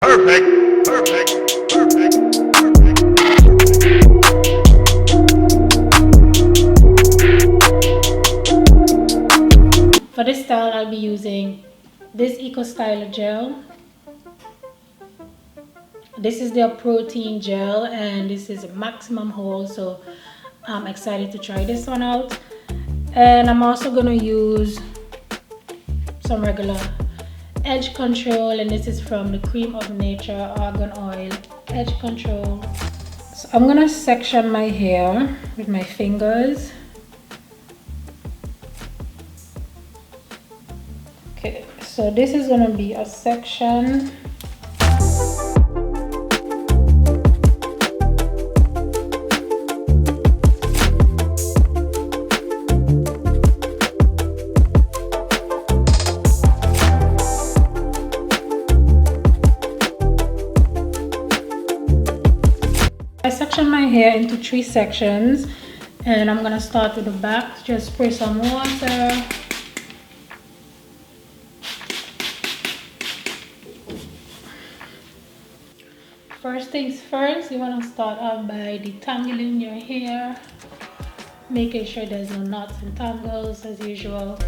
Perfect. Perfect. Perfect. For this style, I'll be using this Eco Styler gel. This is their protein gel, and this is a maximum hold, so I'm excited to try this one out. And I'm also gonna use some regular edge control, and this is from the Cream of Nature Argan Oil Edge Control. So I'm gonna section my hair with my fingers. Okay, so this is gonna be a section. I section my hair into 3 sections, and I'm gonna start with the back. Just spray some water. First things first, you want to start off by detangling your hair, making sure there's no knots and tangles as usual.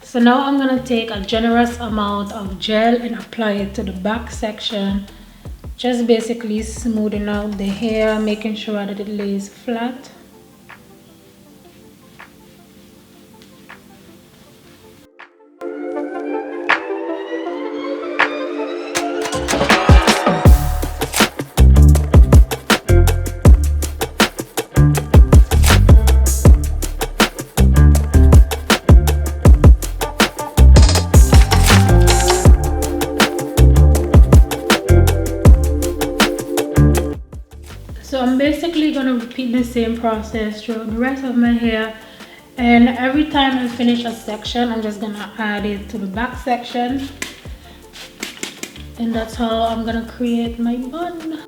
So now I'm going to take a generous amount of gel and apply it to the back section, just basically smoothing out the hair, making sure that it lays flat. So I'm basically going to repeat the same process throughout the rest of my hair, and every time I finish a section, I'm just going to add it to the back section, and that's how I'm going to create my bun.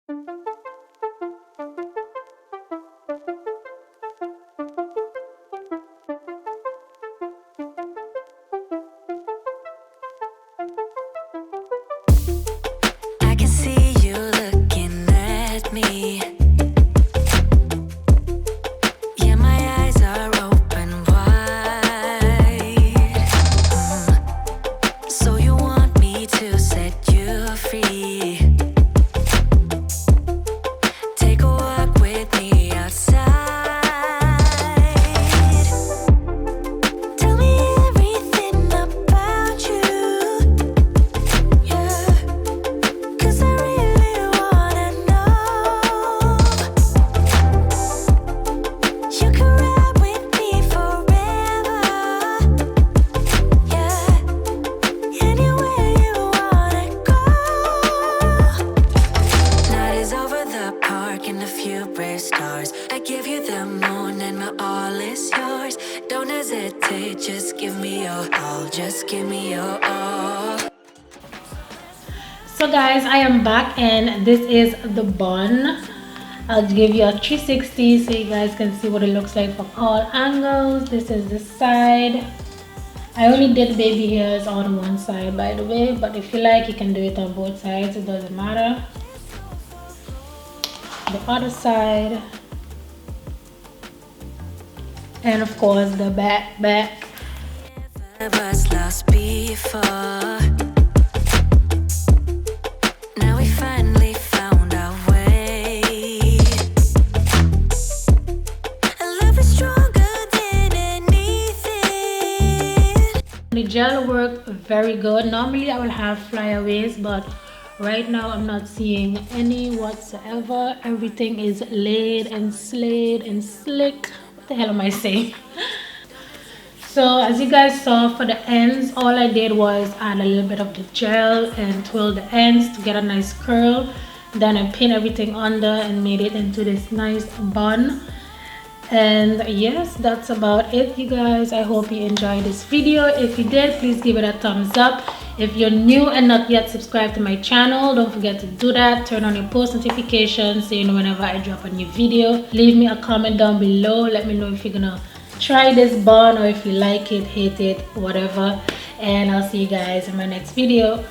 I can see you looking at me. Yeah, my eyes are open wide. So you want me to set you free? Take a walk with me outside. Tell me everything about you. Yeah. 'Cause I really wanna know. You can ride with me forever. Yeah, anywhere you wanna go. Night is over the park and a few brave stars. I give you the moon and my all is yours. Don't hesitate, just give me your all. Just give me your all. So guys, I am back and this is the bun. I'll give you a 360 so you guys can see what it looks like from all angles. This is the side. I only did baby hairs on one side, by the way, but if you like, you can do it on both sides. It doesn't matter. The other side, and of course the back. I was lost before. Now we finally found our way. And love is stronger than anything. The gel worked very good. Normally I will have flyaways, but right now I'm not seeing any whatsoever. Everything is laid and slayed and slick. What the hell am I saying? So as you guys saw, for the ends, all I did was add a little bit of the gel and twirl the ends to get a nice curl. Then I pinned everything under and made it into this nice bun. And yes, that's about it, you guys. I hope you enjoyed this video. If you did, please give it a thumbs up. If you're new and not yet subscribed to my channel, don't forget to do that. Turn on your post notifications so you know whenever I drop a new video. Leave me a comment down below. Let me know if you're gonna try this bun or if you like it, hate it, whatever. And I'll see you guys in my next video.